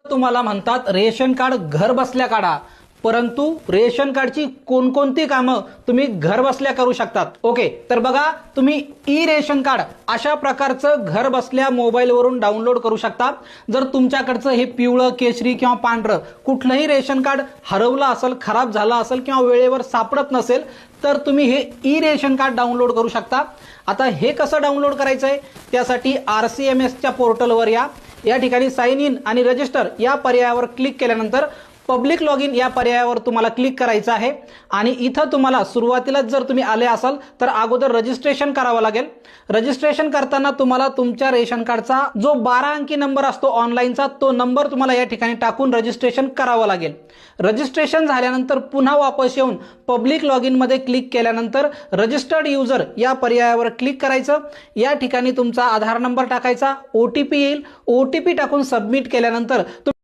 तुम्हाला म्हणतात ration card घर बसल्या काढा, परंतु रेशन कार्डची कोणकोणती कामं तुम्ही घर बसल्या करू शकतात. ओके, तर बघा, तुम्ही ई रेशन कार्ड अशा प्रकारचं घर बसल्या मोबाईलवरून डाउनलोड करू शकता. जर तुमच्याकडचं हे पिवळं, केशरी किंवा पांढरं कुठलंही रेशन कार्ड हरवलं असेल, खराब झालं असेल किंवा वेळेवर सापडत नसेल, तर तुम्ही हे ई रेशन कार्ड डाउनलोड करू शकता. आता हे कसं डाउनलोड करायचं आहे, त्यासाठी RCMSच्या पोर्टलवर या ठिकाणी साइन इन आणि रजिस्टर या पर्यायावर क्लिक केल्यानंतर पब्लिक लॉग इन या पर्यायावर तुम्हाला क्लिक करायचं आहे. आणि इथं तुम्हाला सुरुवातीलाच जर तुम्ही आले असाल तर अगोदर रजिस्ट्रेशन करावं लागेल. रजिस्ट्रेशन करताना तुम्हाला तुमच्या रेशन कार्डचा जो 12 अंकी नंबर असतो ऑनलाईनचा, तो नंबर तुम्हाला या ठिकाणी टाकून रजिस्ट्रेशन करावं लागेल. रजिस्ट्रेशन झाल्यानंतर पुन्हा वापस येऊन पब्लिक लॉग इन मध्ये क्लिक केल्यानंतर रजिस्टर्ड युजर या पर्यायावर क्लिक करायचं. या ठिकाणी तुमचा आधार नंबर टाकायचा, OTP येईल, OTP टाकून सबमिट केल्यानंतर